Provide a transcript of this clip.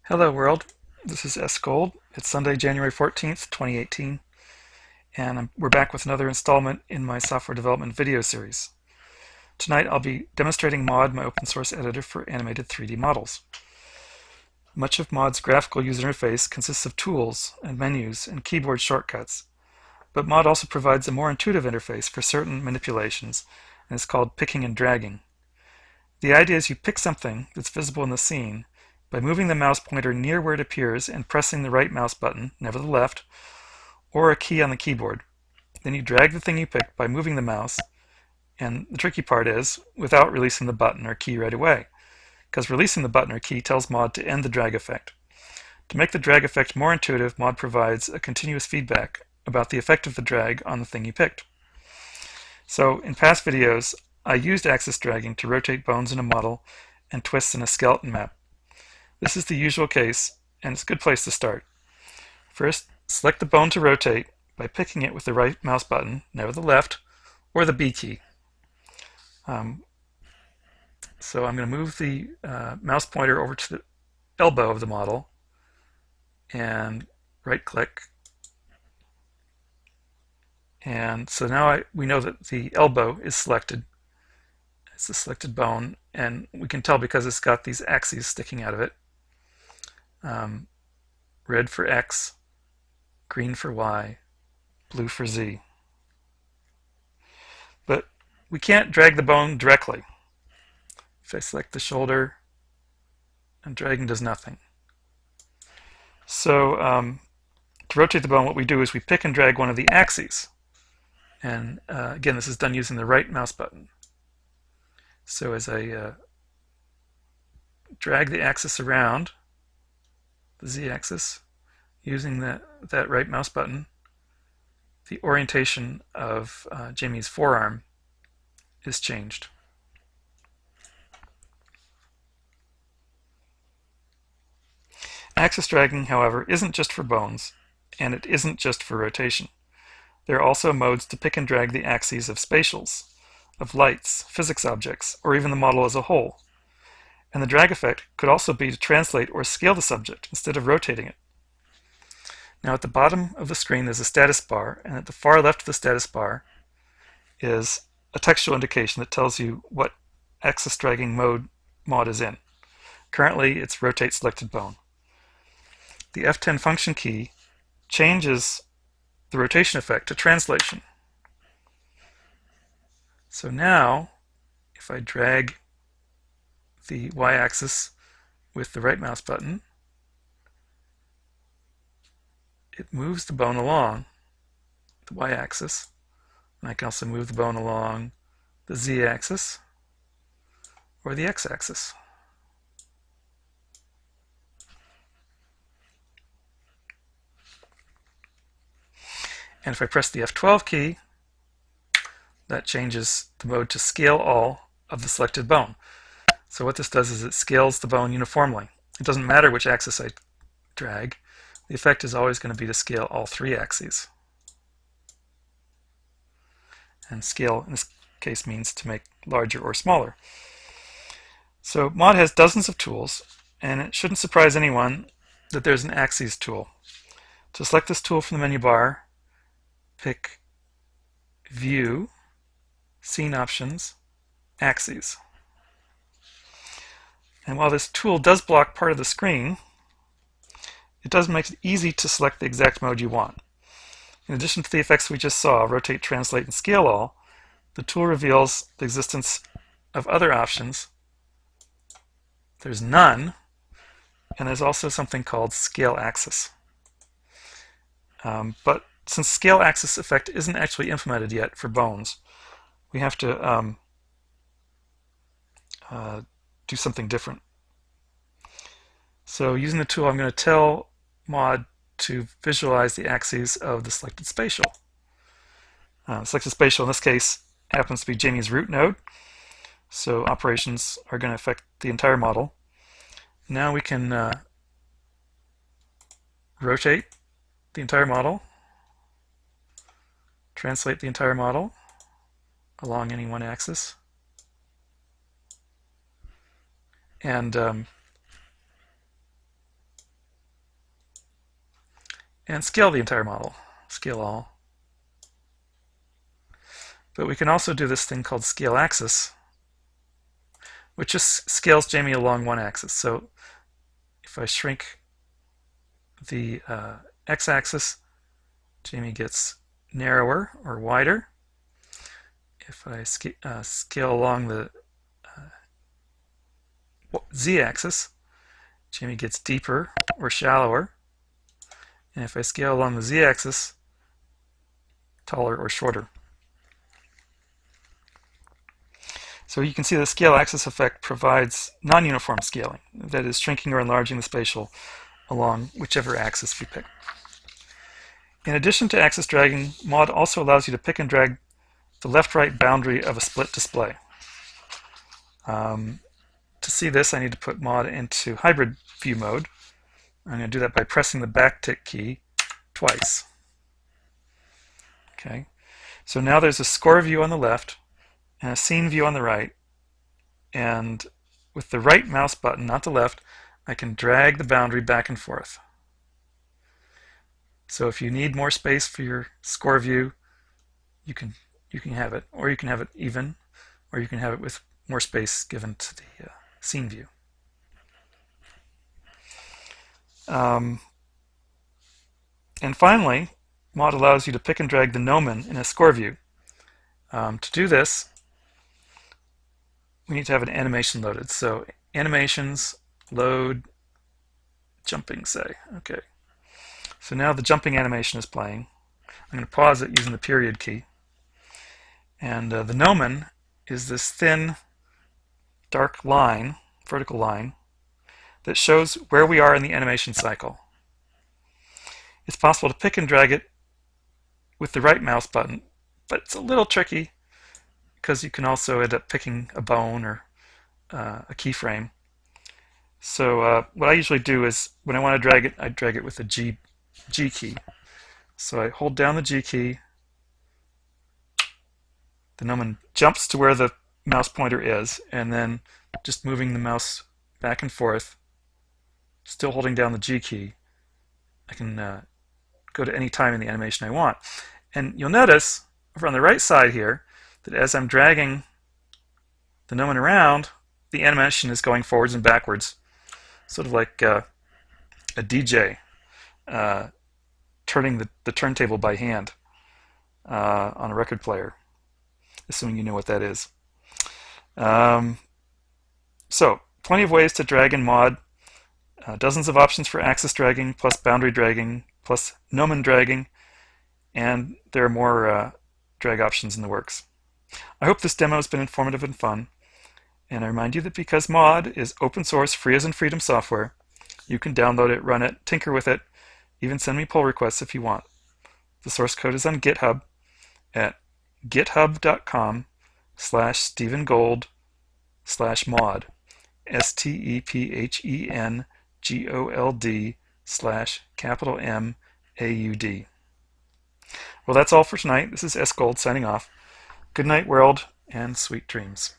Hello world, this is S. Gold. It's Sunday, January 14th, 2018, and we're back with another installment in my software development video series. Tonight I'll be demonstrating Maude, my open source editor for animated 3D models. Much of Maude's graphical user interface consists of tools and menus and keyboard shortcuts, but Maude also provides a more intuitive interface for certain manipulations, and it's called picking and dragging. The idea is you pick something that's visible in the scene by moving the mouse pointer near where it appears and pressing the right mouse button, never the left, or a key on the keyboard. Then you drag the thing you picked by moving the mouse, and the tricky part is without releasing the button or key right away, because releasing the button or key tells Maude to end the drag effect. To make the drag effect more intuitive, Maude provides a continuous feedback about the effect of the drag on the thing you picked. So in past videos, I used axis dragging to rotate bones in a model and twists in a skeleton map. This is the usual case, and it's a good place to start. First, select the bone to rotate by picking it with the right mouse button, never the left, or the B key. So I'm going to move the mouse pointer over to the elbow of the model and right-click. And so now we know that the elbow is selected. It's the selected bone, and we can tell because it's got these axes sticking out of it. Red for X, green for Y, blue for Z. But we can't drag the bone directly. If I select the shoulder, and dragging does nothing. So to rotate the bone, what we do is we pick and drag one of the axes. And again, this is done using the right mouse button. So as I drag the axis around, the Z-axis, using that right mouse button, the orientation of Jamie's forearm is changed. Axis dragging, however, isn't just for bones, and it isn't just for rotation. There are also modes to pick and drag the axes of spatials, of lights, physics objects, or even the model as a whole. And the drag effect could also be to translate or scale the subject instead of rotating it. Now at the bottom of the screen there's a status bar, and at the far left of the status bar is a textual indication that tells you what axis dragging mode Maude is in. Currently it's rotate selected bone. The F10 function key changes the rotation effect to translation. So now if I drag the y-axis with the right mouse button, it moves the bone along the y-axis, and I can also move the bone along the z-axis or the x-axis. And if I press the F12 key, that changes the mode to scale all of the selected bone. So what this does is it scales the bone uniformly. It doesn't matter which axis I drag. The effect is always going to be to scale all three axes. And scale in this case means to make larger or smaller. So Maude has dozens of tools, and it shouldn't surprise anyone that there's an axes tool. To select this tool from the menu bar, pick View, Scene Options, Axes. And while this tool does block part of the screen, it does make it easy to select the exact mode you want. In addition to the effects we just saw, rotate, translate, and scale all, the tool reveals the existence of other options. There's none, and there's also something called scale axis. But since scale axis effect isn't actually implemented yet for bones, we have to do something different. So using the tool, I'm going to tell Maude to visualize the axes of the selected spatial. Selected spatial in this case happens to be Jamie's root node, so operations are going to affect the entire model. Now we can rotate the entire model, translate the entire model along any one axis, and and scale the entire model. Scale all. But we can also do this thing called scale axis, which just scales Jamie along one axis. So if I shrink the x-axis, Jamie gets narrower or wider. If I scale along the z-axis, Jamie gets deeper or shallower. And if I scale along the z-axis, taller or shorter. So you can see the scale axis effect provides non-uniform scaling, that is, shrinking or enlarging the spatial along whichever axis we pick. In addition to axis dragging, Mod also allows you to pick and drag the left-right boundary of a split display. To see this, I need to put Mod into hybrid view mode. I'm going to do that by pressing the backtick key twice. Okay, so now there's a score view on the left and a scene view on the right, and with the right mouse button, not the left, I can drag the boundary back and forth. So if you need more space for your score view, you can have it, or you can have it even, or you can have it with more space given to the scene view. And finally, Mod allows you to pick and drag the gnomon in a score view. To do this, we need to have an animation loaded. So animations, load, jumping, say. Okay. So now the jumping animation is playing. I'm going to pause it using the period key. And the gnomon is this thin, dark line, vertical line, that shows where we are in the animation cycle. It's possible to pick and drag it with the right mouse button, but it's a little tricky because you can also end up picking a bone or a keyframe. So what I usually do is, when I want to drag it, I drag it with the G key. So I hold down the G key, the gnomon jumps to where the mouse pointer is, and then just moving the mouse back and forth, still holding down the G key, I can go to any time in the animation I want. And you'll notice over on the right side here that as I'm dragging the gnomon around, the animation is going forwards and backwards, sort of like a DJ turning the turntable by hand on a record player, assuming you know what that is. So, plenty of ways to drag in Mod. Dozens of options for axis dragging, plus boundary dragging, plus gnomon dragging, and there are more drag options in the works. I hope this demo has been informative and fun, and I remind you that because Mod is open source, free as in freedom software, you can download it, run it, tinker with it, even send me pull requests if you want. The source code is on GitHub at github.com/StephenGold/mod, StephenGold/MAUD. Well, that's all for tonight. This is S. Gold signing off. Good night, world, and sweet dreams.